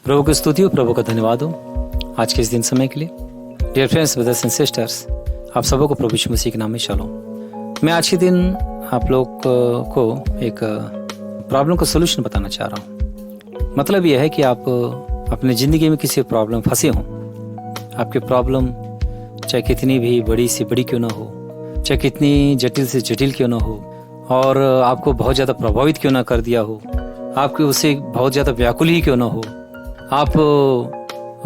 प्रभु की स्तुति हो, प्रभु का धन्यवाद हो आज के इस दिन समय के लिए। Dear friends, brothers and sisters, आप सबों को प्रभु यीशु मसीह के नाम में शालोम। मैं आज के दिन आप लोग को एक प्रॉब्लम का सोल्यूशन बताना चाह रहा हूँ। मतलब यह है कि आप अपने ज़िंदगी में किसी प्रॉब्लम फंसे हों। आपकी प्रॉब्लम चाहे कितनी भी बड़ी से बड़ी क्यों ना हो, चाहे कितनी जटिल से जटिल क्यों ना हो, और आपको बहुत ज़्यादा प्रभावित क्यों ना कर दिया हो, आपके उससे बहुत ज़्यादा व्याकुल ही क्यों ना हो, आप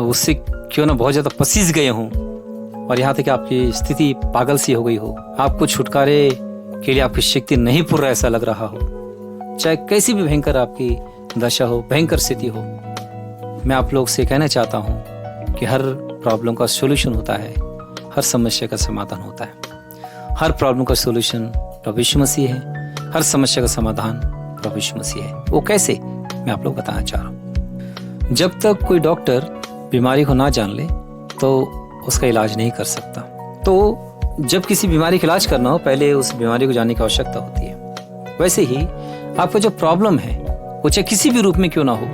उससे क्यों ना बहुत ज़्यादा पसीज गए हों, और यहाँ तक आपकी स्थिति पागल सी हो गई हो, आपको छुटकारे के लिए आपकी शक्ति नहीं पुर रहा ऐसा लग रहा हो, चाहे कैसी भी भयंकर आपकी दशा हो, भयंकर स्थिति हो, मैं आप लोग से कहना चाहता हूँ कि हर प्रॉब्लम का सोल्यूशन होता है, हर समस्या का समाधान होता है। हर प्रॉब्लम का सोल्यूशन प्रभु यीशु मसीह है, हर समस्या का समाधान प्रभु यीशु मसीह है। वो कैसे, मैं आप लोग बताना चाह रहा हूँ। जब तक कोई डॉक्टर बीमारी को ना जान ले तो उसका इलाज नहीं कर सकता। तो जब किसी बीमारी का इलाज करना हो, पहले उस बीमारी को जानने की आवश्यकता होती है। वैसे ही आपका जो प्रॉब्लम है वो चाहे किसी भी रूप में क्यों ना हो,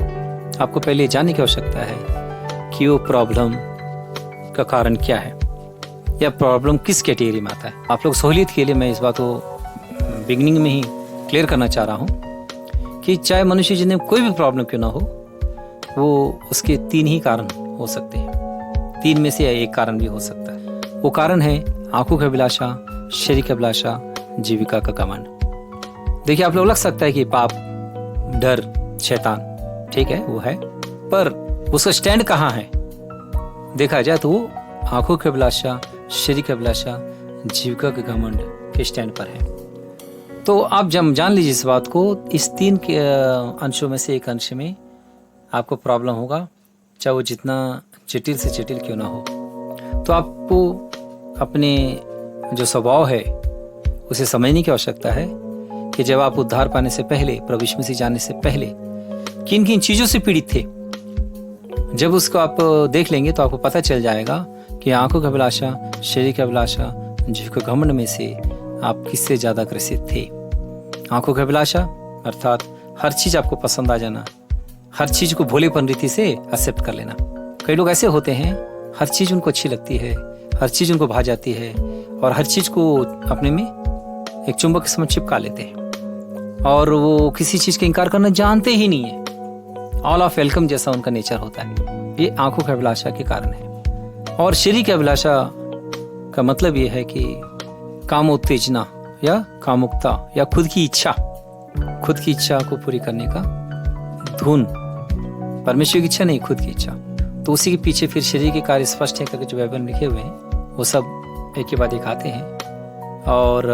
आपको पहले जानने की आवश्यकता है कि वो प्रॉब्लम का कारण क्या है या प्रॉब्लम किस कैटेगरी में आता है। आप लोग सहूलियत के लिए मैं इस बात को बिगिनिंग में ही क्लियर करना चाह रहा हूँ कि चाहे मनुष्य जिन्हें कोई भी प्रॉब्लम क्यों ना हो, वो उसके 3 ही कारण हो सकते हैं। 3 में से एक कारण भी हो सकता है। वो कारण है आंखों की अभिलाषा, शरीर की अभिलाषा, जीविका का घमंड। देखिए, आप लोग लग सकता है कि पाप, डर, शैतान, ठीक है वो है, पर उसका स्टैंड कहाँ है देखा जाए तो वो आंखों की अभिलाषा, शरीर की अभिलाषा, जीविका के घमंड के स्टैंड पर है। तो आप जब जान लीजिए इस बात को, इस 3 के अंशों में से एक अंश में आपको प्रॉब्लम होगा, चाहे वो जितना जटिल से जटिल क्यों ना हो। तो आपको अपने जो स्वभाव है उसे समझने की आवश्यकता है कि जब आप उद्धार पाने से पहले, प्रभु यीशु मसीह जानने से पहले किन किन चीज़ों से पीड़ित थे। जब उसको आप देख लेंगे तो आपको पता चल जाएगा कि आंखों की अभिलाषा, शरीर की अभिलाषा, जीव के घमंड में से आप किससे ज़्यादा ग्रसित थे। आंखों की अभिलाषा अर्थात हर चीज़ आपको पसंद आ जाना, हर चीज को भोलेपन रीति से एक्सेप्ट कर लेना। कई लोग ऐसे होते हैं, हर चीज उनको अच्छी लगती है, हर चीज उनको भा जाती है, और हर चीज को अपने में एक चुंबक के समान चिपका लेते हैं, और वो किसी चीज का इंकार करना जानते ही नहीं है। ऑल ऑफ वेलकम जैसा उनका नेचर होता है। ये आंखों की अभिलाषा के कारण है। और शरीर की अभिलाषा का मतलब ये है कि कामोत्तेजना या कामुकता या खुद की इच्छा को पूरी करने का धुन, परमेश्वर की इच्छा नहीं, खुद की इच्छा। तो उसी के पीछे फिर शरीर के कार्य स्पष्ट है करके जो बाइबल में लिखे हुए हैं वो सब एक के बाद एक आते हैं। और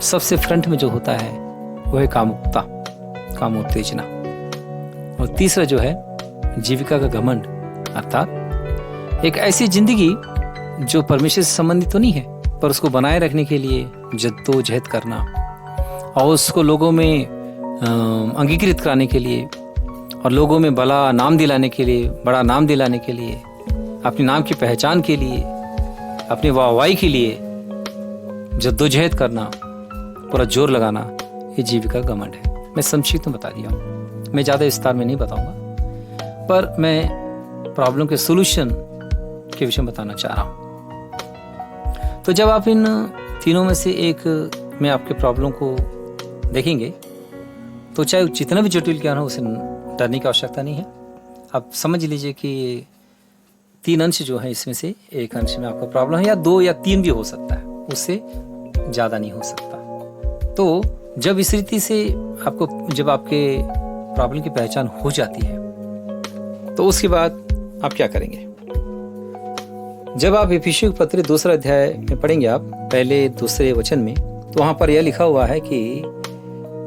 सबसे फ्रंट में जो होता है वो है कामुकता, कामोत्तेजना। और तीसरा जो है जीविका का घमंड, अर्थात एक ऐसी जिंदगी जो परमेश्वर से संबंधित तो नहीं है, पर उसको बनाए रखने के लिए जद्दोजहद करना, और उसको लोगों में अंगीकृत कराने के लिए, और लोगों में भला नाम दिलाने के लिए, बड़ा नाम दिलाने के लिए, अपने नाम की पहचान के लिए, अपनी वाहवाही के लिए जद्दोजहद करना, पूरा जोर लगाना, ये जीविका का घमंड है। मैं संक्षिप्त में बता दिया हूँ, मैं ज़्यादा विस्तार में नहीं बताऊंगा, पर मैं प्रॉब्लम के सोल्यूशन के विषय में बताना चाह रहा हूँ। तो जब आप इन तीनों में से एक में आपके प्रॉब्लम को देखेंगे तो चाहे जितना भी जटिल क्या हो, उसे डरने की आवश्यकता नहीं है। आप समझ लीजिए कि 3 अंश जो है, इसमें से एक अंश में आपका प्रॉब्लम है, या 2 या 3 भी हो सकता है, उससे ज़्यादा नहीं हो सकता। तो जब इस रीति से जब आपके प्रॉब्लम की पहचान हो जाती है तो उसके बाद आप क्या करेंगे। जब आप इफिसियों के पत्र 2 अध्याय में पढ़ेंगे, आप पहले 2 वचन में, तो वहाँ पर यह लिखा हुआ है कि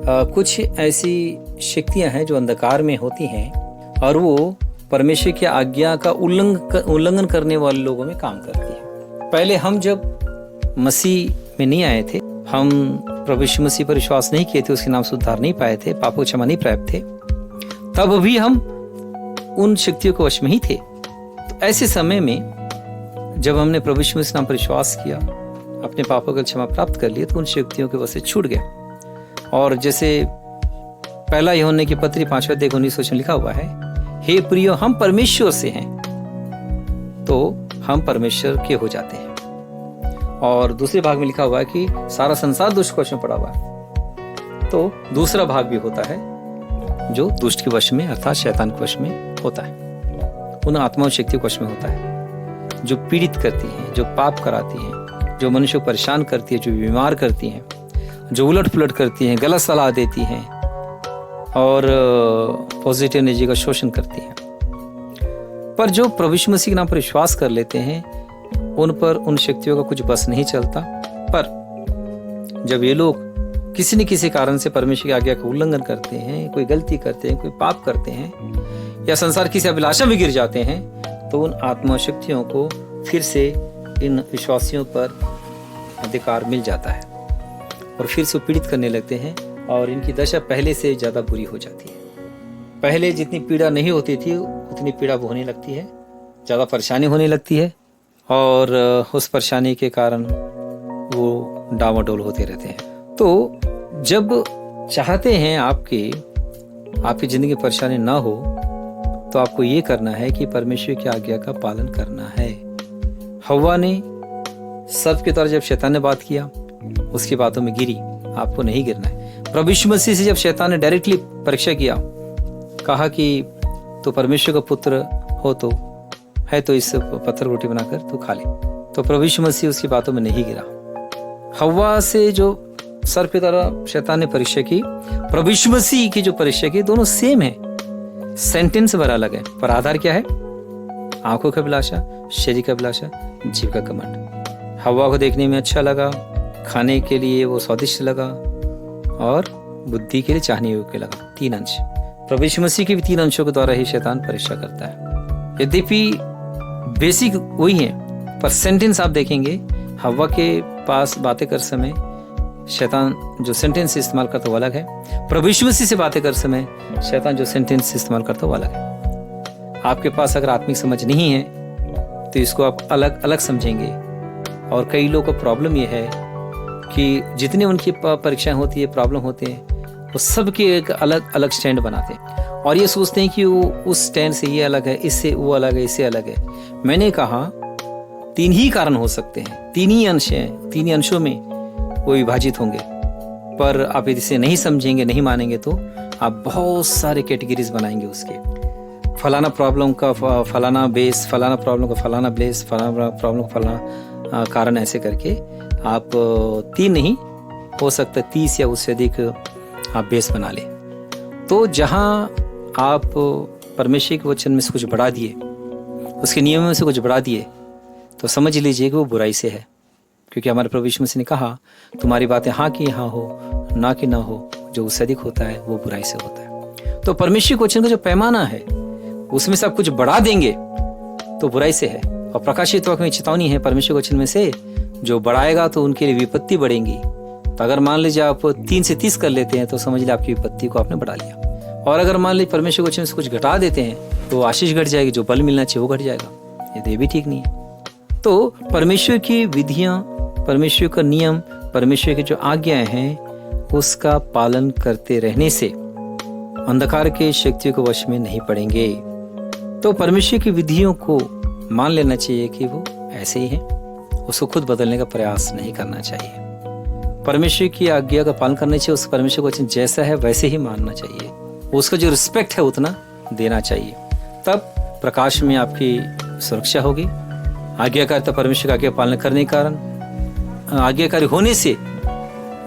कुछ ऐसी शक्तियां हैं जो अंधकार में होती हैं और वो परमेश्वर की आज्ञा का उल्लंघन करने वाले लोगों में काम करती है। पहले हम जब मसीह में नहीं आए थे, हम प्रभु यीशु मसीह पर विश्वास नहीं किए थे, उसके नाम से उद्धार नहीं पाए थे, पापों को क्षमा नहीं प्राप्त थे, तब भी हम उन शक्तियों के वश में ही थे। तो ऐसे समय में जब हमने प्रभु यीशु मसीह नाम पर विश्वास किया, अपने पापों का क्षमा प्राप्त कर लिया, तो उन शक्तियों के वश से छूट गया। और जैसे पहला यूहन्ना की पत्री 5 अध्याय 19 वचन लिखा हुआ है हे प्रियो हम परमेश्वर से हैं, तो हम परमेश्वर के हो जाते हैं। और दूसरे भाग में लिखा हुआ है कि सारा संसार दुष्ट के वश में पड़ा हुआ है, तो दूसरा भाग भी होता है जो दुष्ट के वश में अर्थात शैतान के वश में होता है, उन आत्माओं शक्ति के वश में होता है, जो पीड़ित करती हैं, जो पाप कराती हैं, जो मनुष्य को परेशान करती है, जो बीमार करती हैं, जो उलट पुलट करती हैं, गलत सलाह देती हैं और पॉजिटिव एनर्जी का शोषण करती हैं। पर जो प्रभु यीशु मसीह के नाम पर विश्वास कर लेते हैं, उन पर उन शक्तियों का कुछ बस नहीं चलता। पर जब ये लोग किसी न किसी कारण से परमेश्वर की आज्ञा का उल्लंघन करते हैं, कोई गलती करते हैं, कोई पाप करते हैं या संसार की अभिलाषा में गिर जाते हैं, तो उन आत्मा शक्तियों को फिर से इन विश्वासियों पर अधिकार मिल जाता है और फिर से पीड़ित करने लगते हैं और इनकी दशा पहले से ज्यादा बुरी हो जाती है। पहले जितनी पीड़ा नहीं होती थी उतनी पीड़ा होने लगती है, ज्यादा परेशानी होने लगती है और उस परेशानी के कारण वो डामाडोल होते रहते हैं। तो जब चाहते हैं आपकी जिंदगी में परेशानी ना हो, तो आपको ये करना है कि परमेश्वर की आज्ञा का पालन करना है। हव्वा ने सर्प के द्वारा जब शैतान ने बात किया, उसकी बातों में गिरी, आपको नहीं गिरना है। प्रभु यीशु मसीह से जब शैतान ने डायरेक्टली परीक्षा किया, कहा कि तो परमेश्वर का पुत्र हो तो है तो इस पत्थर रोटी बनाकर तू खा ले, तो प्रभु यीशु मसीह उसकी बातों में नहीं गिरा। हव्वा से जो सर्प के द्वारा शैतान ने परीक्षा की, प्रभु यीशु मसीह की जो परीक्षा की, दोनों सेम है, सेंटेंस बड़ा अलग है, पर आधार क्या है? आंखों का अभिलाषा, शरीर का अभिलाषा, जीव का घमंड। हव्वा को देखने में अच्छा लगा, खाने के लिए वो स्वादिष्ट लगा और बुद्धि के लिए चाहने योग्य लगा। 3 अंश। प्रभु यीशु मसीह के भी 3 अंशों के द्वारा ही शैतान परीक्षा करता है। यद्यपि बेसिक वही है, पर सेंटेंस आप देखेंगे, हव्वा के पास बातें कर समय शैतान जो सेंटेंस इस्तेमाल करता वो अलग है, प्रभु यीशु मसीह से बातें कर समय शैतान जो सेंटेंस इस्तेमाल करता वो अलग है। आपके पास अगर आत्मिक समझ नहीं है तो इसको आप अलग अलग समझेंगे। और कई लोगों को प्रॉब्लम ये है कि जितने उनकी परीक्षाएं होती है, प्रॉब्लम होते हैं, वो सबके एक अलग अलग स्टैंड बनाते हैं और ये सोचते हैं कि वो उस स्टैंड से ये अलग है, इससे वो अलग है, इससे अलग है। मैंने कहा 3 ही कारण हो सकते हैं, 3 ही अंश हैं, 3 ही अंशों में वो विभाजित होंगे। पर आप इसे नहीं समझेंगे, नहीं मानेंगे, तो आप बहुत सारे कैटेगरीज बनाएंगे उसके। फलाना प्रॉब्लम का फलाना बेस, फलाना प्रॉब्लम का फलाना बेस, फलाना प्रॉब्लम का फलाना कारण, ऐसे करके आप 3 नहीं हो सकता 30 या उससे अधिक आप बेस बना ले। तो जहां आप परमेश्वर के वचन में से कुछ बढ़ा दिए, उसके नियमों में से कुछ बढ़ा दिए, तो समझ लीजिए कि वो बुराई से है। क्योंकि हमारे प्रभु यीशु मसीह ने कहा, तुम्हारी बातें हाँ की हाँ हो, ना कि ना हो, जो उससे अधिक होता है वो बुराई से होता है। तो परमेश्वर के वचन का जो पैमाना है उसमें से आप कुछ बढ़ा देंगे तो बुराई से है। और प्रकाशित वाक्य में चेतावनी है, परमेश्वर के वचन में से जो बढ़ाएगा तो उनके लिए विपत्ति बढ़ेंगी। तो अगर मान लीजिए आप 3 से 30 कर लेते हैं तो समझ लीजिए आपकी विपत्ति को आपने बढ़ा लिया। और अगर मान लीजिए परमेश्वर के वचन से कुछ घटा देते हैं तो आशीष घट जाएगी, जो बल मिलना चाहिए वो घट जाएगा। ये भी ठीक नहीं है। तो परमेश्वर की विधियां, परमेश्वर का नियम, परमेश्वर की जो आज्ञाएं हैं, उसका पालन करते रहने से अंधकार के शक्तियों के वश में नहीं पड़ेंगे। तो परमेश्वर की विधियों को मान लेना चाहिए कि वो ऐसे ही हैं, उसको खुद बदलने का प्रयास नहीं करना चाहिए। परमेश्वर की आज्ञा का पालन करना चाहिए, उस परमेश्वर का वचन जैसा है वैसे ही मानना चाहिए, उसका जो रिस्पेक्ट है उतना देना चाहिए। तब प्रकाश में आपकी सुरक्षा होगी। आज्ञाकारिता, परमेश्वर की आज्ञा पालन करने के कारण, आज्ञाकारी होने से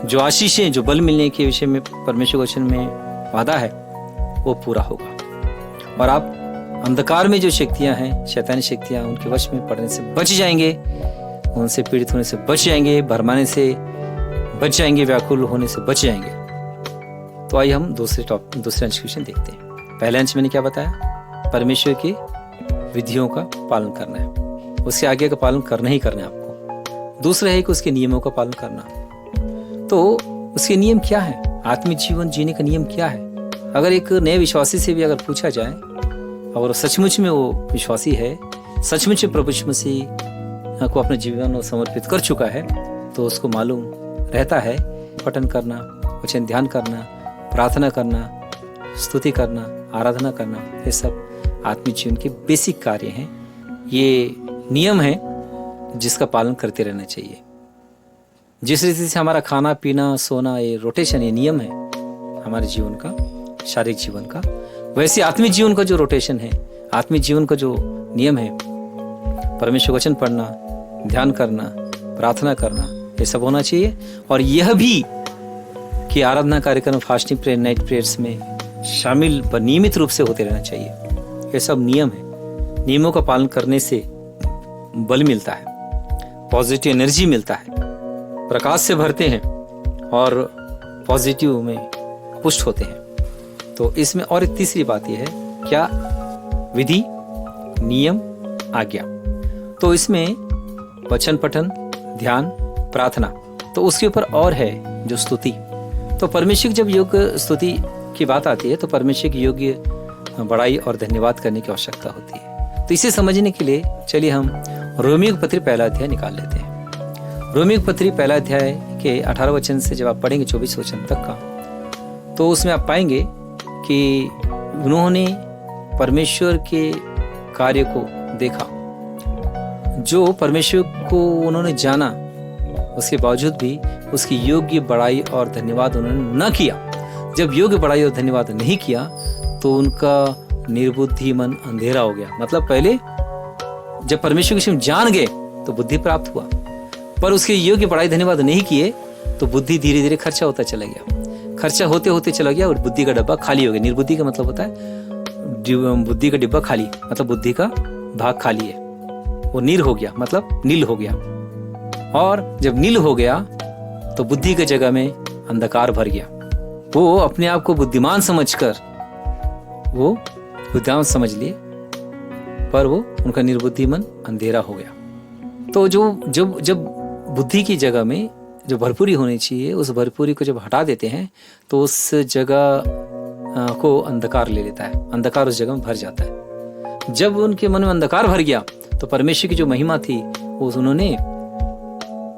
जो आशीषें, जो बल मिलने के विषय में परमेश्वर वचन में वादा है वो पूरा होगा। और आप अंधकार में जो शक्तियां हैं, शैतानी शक्तियां, उनके वश में पड़ने से बच जाएंगे, उनसे पीड़ित होने से बच जाएंगे, भरमाने से बच जाएंगे, व्याकुल होने से बच जाएंगे। तो आइए हम दूसरे अंश क्वेश्चन देखते हैं। पहले अंश मैंने क्या बताया? परमेश्वर की विधियों का पालन करना है, उसके आज्ञा का पालन करना ही करना है आपको। दूसरा है कि उसके नियमों का पालन करना। तो उसके नियम क्या है? आत्मिक जीवन जीने का नियम क्या है? अगर एक नए विश्वासी से भी अगर पूछा जाए और सचमुच में वो विश्वासी है, सचमुच में प्रभु यीशु मसीह को अपने जीवन समर्पित कर चुका है, तो उसको मालूम रहता है पठन करना, वचन ध्यान करना, प्रार्थना करना, स्तुति करना, आराधना करना, ये सब आत्मिक जीवन के बेसिक कार्य हैं। ये नियम है जिसका पालन करते रहना चाहिए। जिस रीति से हमारा खाना पीना सोना, ये रोटेशन, ये नियम है हमारे जीवन का, शारीरिक जीवन का, वैसे आत्मिक जीवन का जो रोटेशन है, आत्मिक जीवन का जो नियम है, परमेश्वर वचन पढ़ना, ध्यान करना, प्रार्थना करना, ये सब होना चाहिए। और यह भी कि आराधना कार्यक्रम, फास्टिंग प्रेयर, नाइट प्रेयर्स में शामिल व नियमित रूप से होते रहना चाहिए। ये सब नियम है। नियमों का पालन करने से बल मिलता है, पॉजिटिव एनर्जी मिलता है, प्रकाश से भरते हैं और पॉजिटिव में पुष्ट होते हैं। तो इसमें और एक तीसरी बात यह है, क्या? विधि, नियम, आज्ञा। तो इसमें वचन पठन, ध्यान, प्रार्थना, तो उसके ऊपर और है जो स्तुति। तो परमेश्वर जब योग स्तुति की बात आती है तो परमेश्वर की योग्य बड़ाई और धन्यवाद करने की आवश्यकता होती है। तो इसे समझने के लिए चलिए हम रोमियो पत्री पहला अध्याय निकाल लेते हैं। रोमियो पत्री पहला अध्याय के 18 वचन से जब आप पढ़ेंगे 24 वचन तक का, तो उसमें आप पाएंगे कि उन्होंने परमेश्वर के कार्य को देखा, जो परमेश्वर को उन्होंने जाना, उसके बावजूद भी उसकी योग्य बड़ाई और धन्यवाद उन्होंने न किया। जब योग्य बड़ाई और धन्यवाद नहीं किया तो उनका निर्बुद्धि मन अंधेरा हो गया। मतलब पहले जब परमेश्वर के जान गए तो बुद्धि प्राप्त हुआ, पर उसके योग्य बड़ाई धन्यवाद नहीं किए तो बुद्धि धीरे धीरे खर्चा होता चला गया। खर्चा होते होते चला गया और बुद्धि का डब्बा खाली हो गया। निर्बुद्धि का मतलब होता है बुद्धि का डिब्बा खाली, मतलब बुद्धि का भाग खाली है, वो नील हो गया, मतलब नील हो गया। और जब नील हो गया तो बुद्धि की जगह में अंधकार भर गया। वो अपने आप को बुद्धिमान समझकर वो बुद्धिमान समझ लिए, पर वो उनका निर्बुद्धि मन अंधेरा हो गया। तो जब बुद्धि की जगह में जो भरपूरी होनी चाहिए, उस भरपूरी को जब हटा देते हैं तो उस जगह को अंधकार ले लेता है, अंधकार उस जगह में भर जाता है। जब उनके मन में अंधकार भर गया तो परमेश्वर की जो महिमा थी वो उन्होंने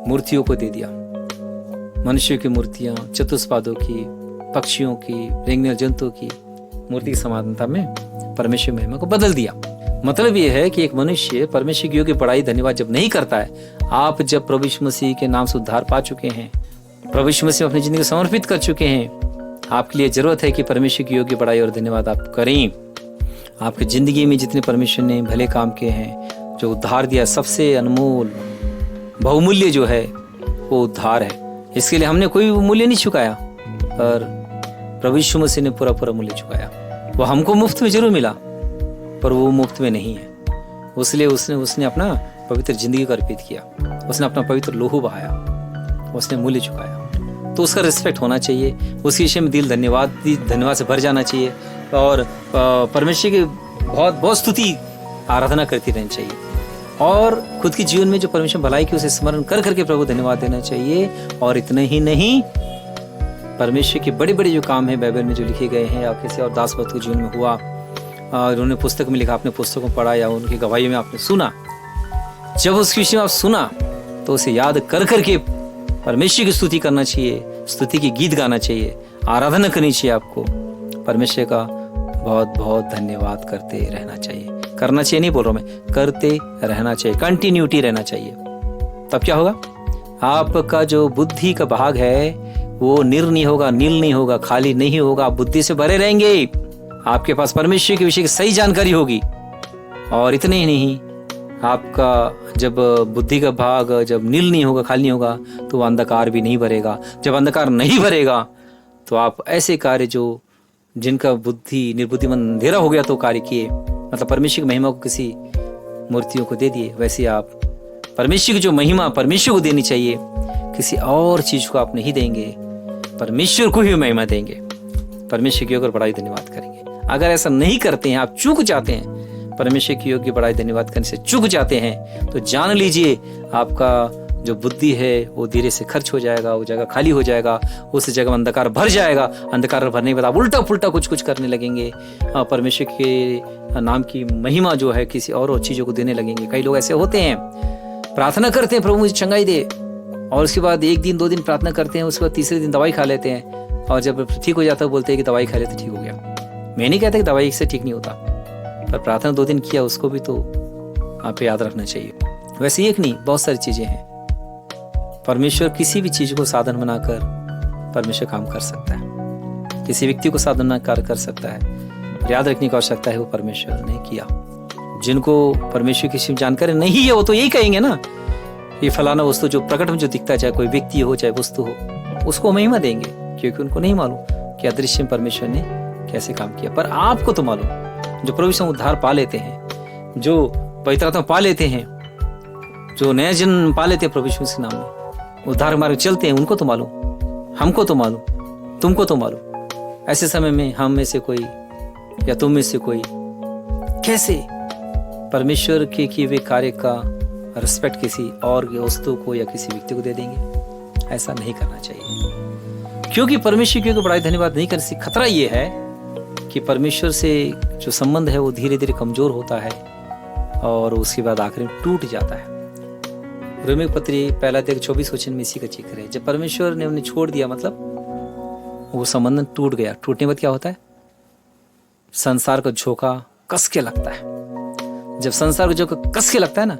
मूर्तियों को दे दिया। मनुष्य की मूर्तियां, चतुष्पादों की, पक्षियों की, रेंगने जंतुओं की मूर्ति की समानता में परमेश्वर महिमा को बदल दिया। मतलब यह है कि एक मनुष्य परमेश्वर की योग्य बड़ाई धन्यवाद जब नहीं करता है, आप जब प्रभु यीशु मसीह के नाम से उद्धार पा चुके हैं, प्रभु यीशु मसीह अपनी जिंदगी समर्पित कर चुके हैं, आपके लिए जरूरत है कि परमेश्वर की योग्य बड़ाई और धन्यवाद आप करें। आपकी जिंदगी में जितने परमेश्वर ने भले काम किए हैं, जो उद्धार दिया, सबसे अनमोल बहुमूल्य जो है वो उद्धार है। इसके लिए हमने कोई मूल्य नहीं चुकाया, पर प्रभु यीशु मसीह ने पूरा मूल्य चुकाया। वो हमको मुफ्त में जरूर मिला, पर वो मुफ्त में नहीं है। इसलिए उसने अपना पवित्र जिंदगी को अर्पित किया, उसने अपना पवित्र लोहू बहाया, उसने मूल्य चुकाया। तो उसका रिस्पेक्ट होना चाहिए, उसके विषय में दिल धन्यवाद से भर जाना चाहिए और परमेश्वर की बहुत स्तुति आराधना करती रहनी चाहिए। और खुद के जीवन में जो परमेश्वर भलाई की उसे स्मरण कर करके प्रभु धन्यवाद देना चाहिए। और इतना ही नहीं, परमेश्वर के बड़े बड़े जो काम है बाइबल में जो लिखे गए हैं या किसी और दास भक्त के जीवन में हुआ, उन्होंने पुस्तक में लिखा, आपने पुस्तकों पढ़ा या उनकी गवाही में आपने सुना, जब उसके विषय में आप सुना तो उसे याद कर करके परमेश्वर की स्तुति करना चाहिए, स्तुति के गीत गाना चाहिए, आराधना करनी चाहिए। आपको परमेश्वर का बहुत धन्यवाद करते रहना चाहिए। करना चाहिए नहीं बोल रहा मैं, करते रहना चाहिए, कंटिन्यूटी रहना चाहिए। तब क्या होगा? आपका जो बुद्धि का भाग है वो नहीं होगा, नील नहीं होगा, खाली नहीं होगा, आप बुद्धि से भरे रहेंगे। आपके पास परमेश्वर के विषय की सही जानकारी होगी। और इतने ही नहीं, आपका जब बुद्धि का भाग जब नील नहीं होगा, खाली नहीं होगा, तो अंधकार भी नहीं भरेगा। जब अंधकार नहीं भरेगा तो आप ऐसे कार्य जो जिनका निर्बुद्धि मन अंधेरा हो गया तो कार्य किए, मतलब परमेश्वर की महिमा को किसी मूर्तियों को दे दिए, वैसे आप परमेश्वर की जो महिमा परमेश्वर को देनी चाहिए, किसी और चीज को आप नहीं देंगे, परमेश्वर को ही महिमा देंगे, परमेश्वर की योग्य बड़ाई धन्यवाद करेंगे। अगर ऐसा नहीं करते हैं, आप चूक जाते हैं, परमेश्वर की योग्य बड़ाई धन्यवाद करने से चूक जाते हैं, तो जान लीजिए आपका जो बुद्धि है वो धीरे से खर्च हो जाएगा, वो जगह खाली हो जाएगा, उस जगह में अंधकार भर जाएगा। अंधकार भरने के बाद आप उल्टा पुल्टा कुछ करने लगेंगे, परमेश्वर के नाम की महिमा जो है किसी और चीजों को देने लगेंगे। कई लोग ऐसे होते हैं, प्रार्थना करते हैं प्रभु मुझे चंगाई दे, और उसके बाद 1 दिन 2 दिन प्रार्थना करते हैं, उसके बाद तीसरे दिन दवाई खा लेते हैं, और जब ठीक हो जाता है बोलते हैं कि दवाई खा लेते ठीक हो गया। मैं नहीं कहता कि दवाई से ठीक नहीं होता, पर प्रार्थना 2 दिन किया उसको भी तो आप याद रखना चाहिए। वैसे एक नहीं, बहुत सारी चीजें हैं। परमेश्वर किसी भी चीज को साधन बनाकर परमेश्वर काम कर सकता है, किसी व्यक्ति को साधन बनाकर कर सकता है। याद रखने की आवश्यकता है वो परमेश्वर ने किया। जिनको परमेश्वर की जानकारी नहीं है वो तो यही कहेंगे ना, ये फलाना वस्तु जो प्रकट में जो दिखता है, चाहे कोई व्यक्ति हो चाहे वस्तु हो, उसको महिमा देंगे, क्योंकि उनको नहीं मालूम कि अदृश्य में परमेश्वर ने कैसे काम किया। पर आपको तो मालूम, जो प्रभु से उद्धार पा लेते हैं, जो पवित्र आत्मा पा लेते हैं, जो नया जन्म पा लेते हैं प्रभु यीशु के नाम में, उद्धार मार्ग चलते हैं, उनको तो मालूम, हमको तो मालूम, तुमको तो मालूम। ऐसे समय में हम में से कोई या तुम में से कोई कैसे परमेश्वर के किए हुए कार्य का रिस्पेक्ट किसी और वस्तु को या किसी व्यक्ति को दे देंगे? ऐसा नहीं करना चाहिए, क्योंकि परमेश्वर की बड़ा धन्यवाद नहीं करने से खतरा ये है कि परमेश्वर से जो संबंध है वो धीरे धीरे कमजोर होता है और उसके बाद आखिर में टूट जाता है। रोमियो पत्री 1:24 में इसी का जिक्र है। जब परमेश्वर ने उन्हें छोड़ दिया, मतलब वो संबंध टूट गया। टूटने के बाद क्या होता है? संसार का झोंका कस के लगता है। जब संसार का झोंका कस के लगता है ना,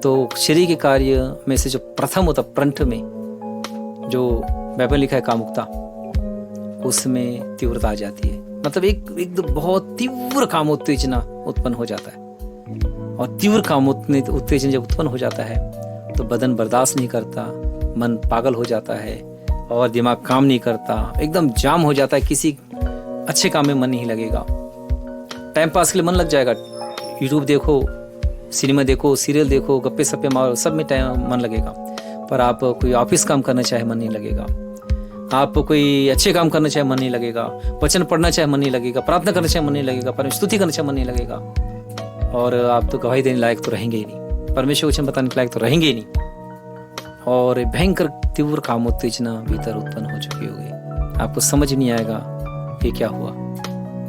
तो शरीर के कार्य में से जो प्रथम होता, प्रंठ में जो बाइबल लिखा है कामुकता, उसमें तीव्रता आ जाती है। मतलब एक बहुत तीव्र कामोत्तेजना उत्पन्न हो जाता है, और तीव्र कामोत्तेजना जब उत्पन्न हो जाता है तो बदन बर्दाश्त नहीं करता, मन पागल हो जाता है और दिमाग काम नहीं करता, एकदम जाम हो जाता है, किसी अच्छे काम में मन नहीं लगेगा। टाइम पास के लिए मन लग जाएगा, यूट्यूब देखो, सिनेमा देखो, सीरियल देखो, गप्पे सप्पे मारो, सब में टाइम मन लगेगा। पर आप कोई ऑफिस काम करना चाहे मन नहीं लगेगा, आप कोई अच्छे काम करना चाहे मन नहीं लगेगा, वचन पढ़ना चाहे मन नहीं लगेगा, प्रार्थना करना चाहे मन नहीं लगेगा, परमेश्वर स्तुति करना चाहे मन नहीं लगेगा, और आप तो गवाही देने लायक तो रहेंगे ही नहीं, परमेश्वर वचन बताने के लायक तो रहेंगे ही नहीं। और भयंकर तीव्र कामोत्तेजना भीतर उत्पन्न हो चुकी होगी। आपको समझ नहीं आएगा ये क्या हुआ।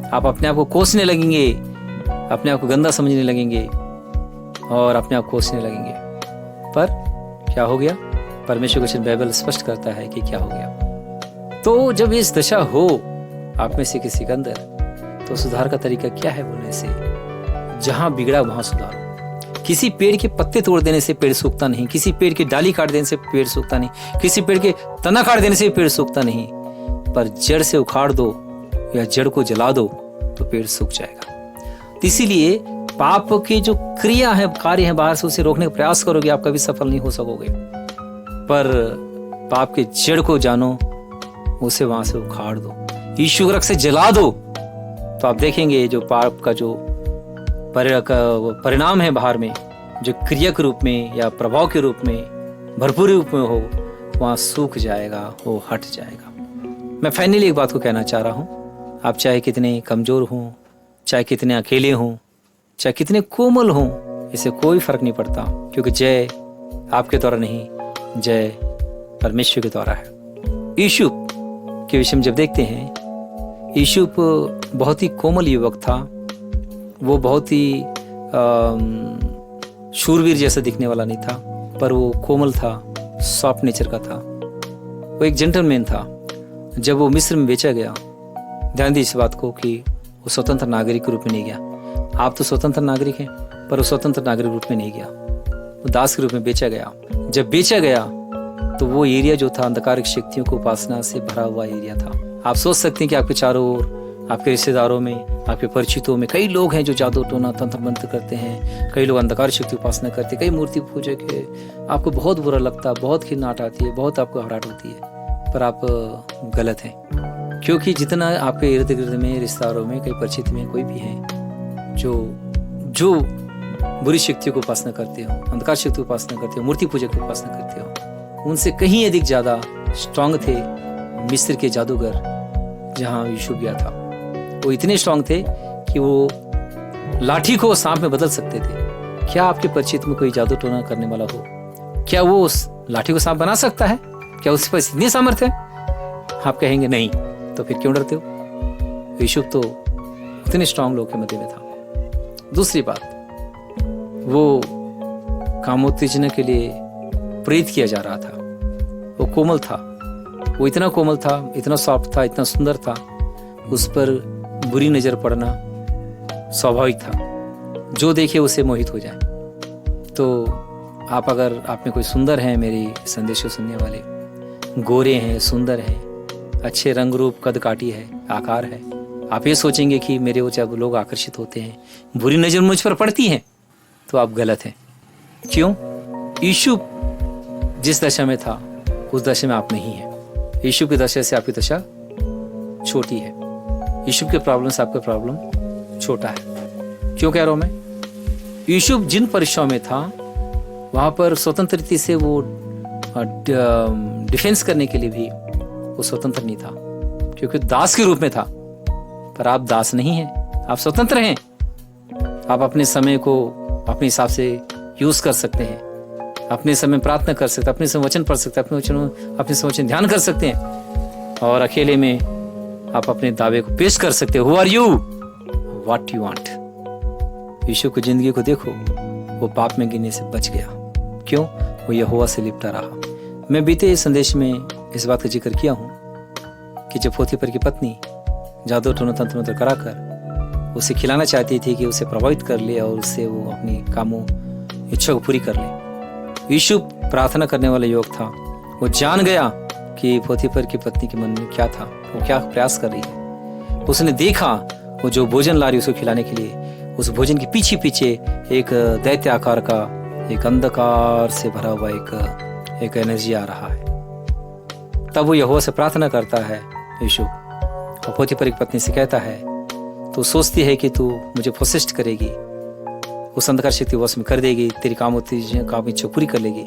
आप अपने आप को कोसने लगेंगे, अपने आप को गंदा समझने लगेंगे और अपने आप को कोसने लगेंगे। पर क्या हो गया? परमेश्वर वचन बाइबल स्पष्ट करता है कि क्या हो गया। तो जब इस दशा हो आप में से किसी के अंदर, तो सुधार का तरीका क्या है बोलने से? जहां बिगड़ा वहां सुधारो। किसी पेड़ के पत्ते तोड़ देने से पेड़ सूखता नहीं, किसी पेड़ की डाली काट देने से पेड़ सूखता नहीं, किसी पेड़ के तना काट देने से पेड़ सूखता नहीं, पर जड़ से उखाड़ दो या जड़ को जला दो तो पेड़ सूख जाएगा। इसीलिए पाप की जो क्रिया है, कार्य है बाहर से, उसे रोकने का प्रयास करोगे, आप कभी सफल नहीं हो सकोगे। पर पाप के जड़ को जानो, उसे वहां से उखाड़ दो, यीशु रक्त से जला दो, तो आप देखेंगे जो पाप का जो परिणाम है बाहर में, जो क्रिया के रूप में या प्रभाव के रूप में, भरपूर रूप में हो, वहां सूख जाएगा, वो हट जाएगा। मैं फाइनली एक बात को कहना चाह रहा हूं, आप चाहे कितने कमजोर हों, चाहे कितने अकेले हों, चाहे कितने कोमल हों, इससे कोई फर्क नहीं पड़ता, क्योंकि जय आपके द्वारा नहीं, जय परमेश्वर के द्वारा है। यीशु के विषय में जब देखते हैं, यीशु बहुत ही कोमल युवक था, वो बहुत ही शूरवीर जैसा दिखने वाला नहीं था, पर वो कोमल था, सॉफ्ट नेचर का था, वो एक जेंटलमैन था। जब वो मिस्र में बेचा गया, ध्यान दीजिए इस बात को कि वो स्वतंत्र नागरिक के रूप में नहीं गया। आप तो स्वतंत्र नागरिक हैं, पर वो स्वतंत्र नागरिक रूप में नहीं गया, वो दास के रूप में बेचा गया। जब बेचा गया तो वो एरिया जो था अंधकार की शक्तियों को उपासना से भरा हुआ एरिया था। आप सोच सकते हैं कि आपके चारों ओर, आपके रिश्तेदारों में, आपके परिचितों में कई लोग हैं जो जादू टोना तंत्र मंत्र करते हैं, कई लोग अंधकार शक्ति उपासना करते हैं, कई मूर्ति पूजक है। आपको बहुत बुरा लगता है, बहुत घिनाहट आती है, बहुत आपको घबराहट होती है, पर आप गलत हैं, क्योंकि जितना आपके इर्द गिर्द में, रिश्तेदारों में, कई परिचित में कोई भी है जो बुरी शक्तियों को उपासना करते हो, अंधकार शक्ति को उपासना करते हो, मूर्ति पूजक की उपासना करते हो, उनसे कहीं अधिक ज्यादा स्ट्रांग थे मिस्र के जादूगर जहां यीशु गया था। वो इतने स्ट्रांग थे कि वो लाठी को सांप में बदल सकते थे। क्या आपके परिचित में कोई जादू टोना करने वाला हो? क्या वो उस लाठी को सांप बना सकता है? क्या उसके पास इतनी सामर्थ्य है? आप कहेंगे नहीं, तो फिर क्यों डरते हो? यीशु तो उतने स्ट्रांग लोग के मध्य में था। दूसरी बात, वो कामोत्तेजना के लिए प्रेरित किया जा रहा था। वो कोमल था, वो इतना कोमल था, इतना सॉफ्ट था, इतना सुंदर था, उस पर बुरी नज़र पड़ना स्वाभाविक था। जो देखे उसे मोहित हो जाए। तो आप अगर आप में कोई सुंदर हैं, मेरी संदेश को सुनने वाले, गोरे हैं, सुंदर हैं, अच्छे रंग रूप कद काठी है, आकार है, आप ये सोचेंगे कि मेरे वो जब लोग आकर्षित होते हैं, बुरी नज़र मुझ पर पड़ती है, तो आप गलत हैं। क्यों? यीशु जिस दशा में था उस दशा में आप नहीं हैं। यीशु की दशा से आपकी दशा छोटी है। यीशु के प्रॉब्लम से आपका प्रॉब्लम छोटा है। क्यों कह रहा हूं मैं? यीशु जिन परीक्षाओं में था वहां पर स्वतंत्र रीति से वो डिफेंस करने के लिए भी वो स्वतंत्र नहीं था, क्योंकि दास के रूप में था। पर आप दास नहीं हैं, आप स्वतंत्र हैं। आप अपने समय को अपने हिसाब से यूज कर सकते हैं, अपने समय प्रार्थना कर सकते हैं, अपने समय वचन पढ़ सकते हैं, अपने समय वचन ध्यान कर सकते हैं, और अकेले में आप अपने दावे को पेश कर सकते हो। Who are you, what you want. यीशु की जिंदगी को देखो, वो पाप में गिरने से बच गया। क्यों? वो यहोवा से लिपटा रहा। मैं बीते संदेश में इस बात का जिक्र किया हूं कि जब पोतीफर की पत्नी जादू टोना तंत्र मंत्र कराकर उसे खिलाना चाहती थी कि उसे प्रभावित कर ले और उससे वो अपनी कामों इच्छा को पूरी कर ले। यीशु प्रार्थना करने वाला युवक था। वो जान गया कि पोतीफर की पत्नी के मन में क्या था, वो क्या प्रयास कर रही है। उसने देखा वो जो भोजन ला रही उसको खिलाने के लिए, उस भोजन के पीछे पीछे एक दैत्य आकार का, एक अंधकार से भरा हुआ एक एनर्जी आ रहा है। तब वो यहोवा से प्रार्थना करता है यीशु, और पोतीफर की पत्नी से कहता है, तू सोचती है कि तू मुझे पोसेस्ट करेगी, उस अंधकार शक्ति वश में कर देगी, तेरी काम इच्छा पूरी कर लेगी।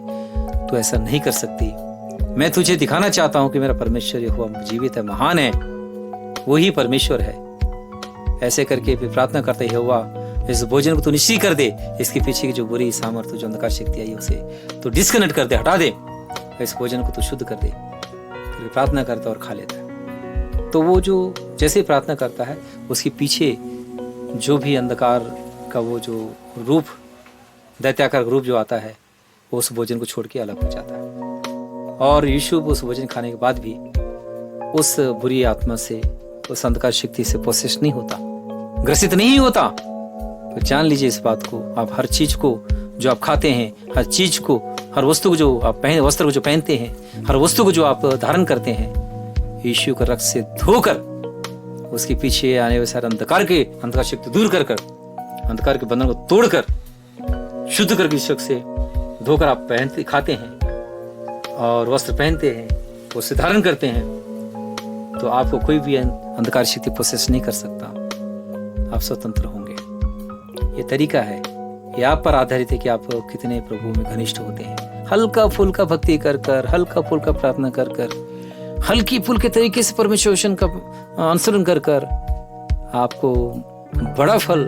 तू ऐसा नहीं कर सकती। मैं तुझे दिखाना चाहता हूं कि मेरा परमेश्वर यहोवा जीवित है, महान है, वही परमेश्वर है। ऐसे करके फिर प्रार्थना करते, यहोवा इस भोजन को तू निश्चित कर दे, इसके पीछे की जो बुरी सामर्थ्य, जो अंधकार शक्ति आई उसे तो डिस्कनेक्ट कर दे, हटा दे, इस भोजन को तू शुद्ध कर दे। फिर प्रार्थना करता और खा लेता है। तो वो जो जैसे प्रार्थना करता है, उसके पीछे जो भी अंधकार का वो जो रूप, दैत्याकार रूप जो आता है, वो उस भोजन को छोड़ के अलग हो जाता है। और यीशु उस भोजन खाने के बाद भी उस बुरी आत्मा से, उस अंधकार शक्ति से पोसेस नहीं होता, ग्रसित नहीं होता। तो जान लीजिए इस बात को, आप हर चीज को जो आप खाते हैं, हर चीज को, हर वस्तु को जो आप वस्त्र को जो पहनते हैं, हर वस्तु को जो आप धारण करते हैं, यीशु का रक्त से धोकर, उसके पीछे आने वाले सारे अंधकार शक्ति दूर कर, अंधकार के बंधन को तोड़कर, शुद्ध करके शक्ति से धोकर आप पहनते, खाते हैं और वस्त्र पहनते हैं, उसे धारण करते हैं, तो आपको कोई भी अंधकार शक्ति प्रोसेस नहीं कर सकता। आप स्वतंत्र होंगे। ये तरीका है, ये आप पर आधारित है कि आप कितने प्रभु में घनिष्ठ होते हैं। हल्का फुल्का भक्ति कर, हल्का फुल्का प्रार्थना कर, हल्की फुल्के तरीके से परमेश्वर का अनुसरण कर आपको बड़ा फल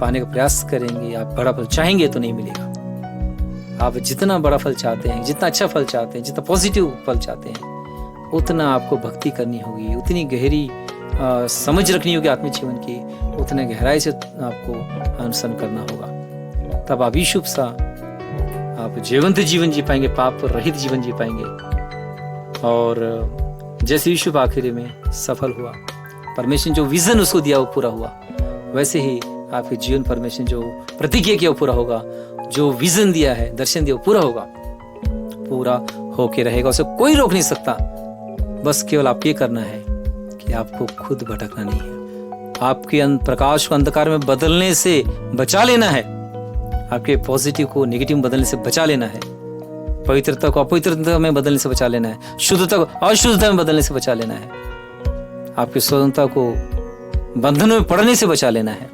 पाने का प्रयास करेंगे। आप बड़ा फल चाहेंगे तो नहीं मिलेगा। आप जितना बड़ा फल चाहते हैं, जितना अच्छा फल चाहते हैं, जितना पॉजिटिव फल चाहते हैं, उतना आपको भक्ति करनी होगी, उतनी गहरी समझ रखनी होगी आत्मिक जीवन की, उतने गहराई से आपको अनुसरण करना होगा। तब आप यीशु सा आप जीवंत जीवन जी पाएंगे, पाप रहित जीवन जी पाएंगे। और जैसे यीशु आखिरी में सफल हुआ, परमेश्वर ने जो विजन उसको दिया वो पूरा हुआ, वैसे ही आपके जीवन परमेश्वर ने जो प्रतिज्ञा किया वो पूरा होगा, जो विजन दिया है, दर्शन दिया वो पूरा होगा, पूरा होके रहेगा। उसे कोई रोक नहीं सकता। बस केवल आप ये करना है कि आपको खुद भटकना नहीं है, आपके प्रकाश को अंधकार में बदलने से बचा लेना है, आपके पॉजिटिव को नेगेटिव में बदलने से बचा लेना है, पवित्रता को अपवित्रता में बदलने से बचा लेना है, शुद्धता को अशुद्धता में बदलने से बचा लेना है, आपकी स्वतंत्रता को बंधनों में पड़ने से बचा लेना है,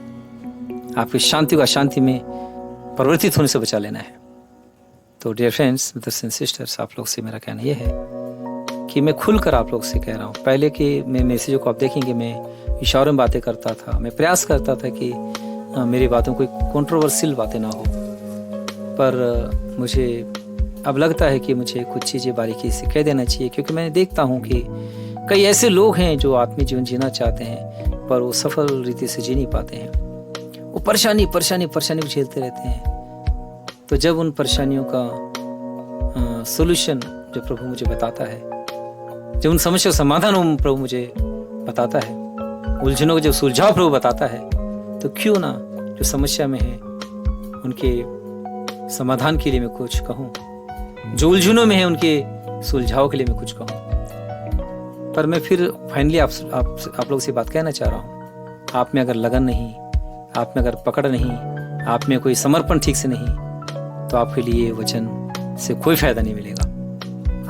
आपकी शांति को अशांति में परिवर्तित होने से बचा लेना है। तो dear friends, brothers and sisters, आप लोग से मेरा कहना यह है कि मैं खुलकर आप लोग से कह रहा हूँ। पहले के मैं मैसेजों को आप देखेंगे, मैं इशारों में बातें करता था, मैं प्रयास करता था कि मेरी बातों कोई कंट्रोवर्शियल बातें ना हो, पर मुझे अब लगता है कि मुझे कुछ चीज़ें बारीकी से कह देना चाहिए, क्योंकि मैं देखता हूँ कि कई ऐसे लोग हैं जो आत्मिक जीवन जीना चाहते हैं पर वो सफल रीति से जी नहीं पाते हैं। वो परेशानी को झेलते रहते हैं। तो जब उन परेशानियों का सोल्यूशन जो प्रभु मुझे बताता है, जब उन समस्या का समाधान प्रभु मुझे बताता है, उलझनों को जब सुलझाव प्रभु बताता है, तो क्यों ना जो समस्या में है उनके समाधान के लिए मैं कुछ कहूँ, जो उलझनों में है उनके सुलझाव के लिए मैं कुछ कहूँ। पर मैं फिर फाइनली आप लोगों से बात कहना चाह रहा हूँ, आप में अगर लगन नहीं, आप में अगर पकड़ नहीं, आप में कोई समर्पण ठीक से नहीं, तो आपके लिए वचन से कोई फायदा नहीं मिलेगा।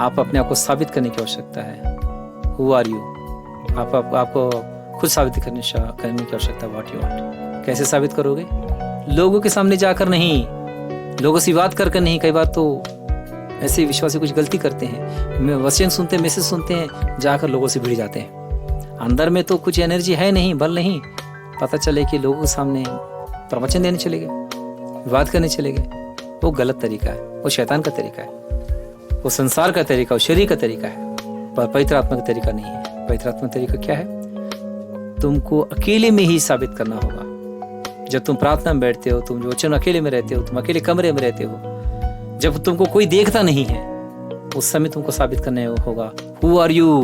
आप अपने आप को साबित करने की आवश्यकता है। Who are you? आपको खुद साबित करने की आवश्यकता है। What you want? कैसे साबित करोगे? लोगों के सामने जाकर नहीं, लोगों से बात कर नहीं। कई बार तो ऐसे विश्वासी कुछ गलती करते हैं, वचन सुनते हैं, मैसेज सुनते हैं, जाकर लोगों से भिड़ जाते हैं। अंदर में तो कुछ एनर्जी है नहीं, बल नहीं, पता चले कि लोगों के सामने प्रवचन देने चले गए, विवाद करने चले गए। वो गलत तरीका है, वो शैतान का तरीका है, वो संसार का तरीका, वो शरीर का तरीका है, पर पवित्र आत्मा का तरीका नहीं है। पवित्र आत्मा का तरीका क्या है? तुमको अकेले में ही साबित करना होगा। जब तुम प्रार्थना में बैठते हो, तुम जो वचन अकेले में रहते हो, तुम अकेले कमरे में रहते हो, जब तुमको कोई देखता नहीं है, उस समय तुमको साबित करना होगा हु आर यू।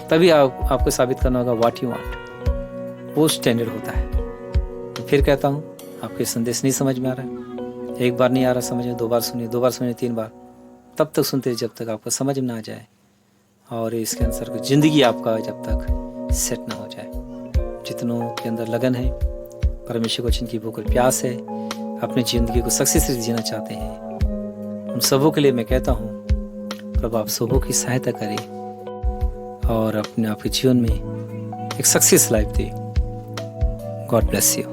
तभी आपको साबित करना होगा व्हाट यू वांट। वो स्टैंडर्ड होता है। तो फिर कहता हूँ, आपके संदेश नहीं समझ में आ रहा है, एक बार नहीं आ रहा समझ में, 2 बार सुनिए, 2 बार सुनिए, 3 बार, तब तक सुनते जब तक आपको समझ में ना आ जाए और इसके अनुसार जिंदगी आपका जब तक सेट ना हो जाए। जितनों के अंदर लगन है, परमेश्वर को जिनकी भूख और प्यास है, अपनी जिंदगी को सक्सेस से जीना चाहते हैं, उन सबों के लिए मैं कहता हूँ, प्रभु आप सबों की सहायता करें और अपने आपके जीवन में एक success life they. God bless you.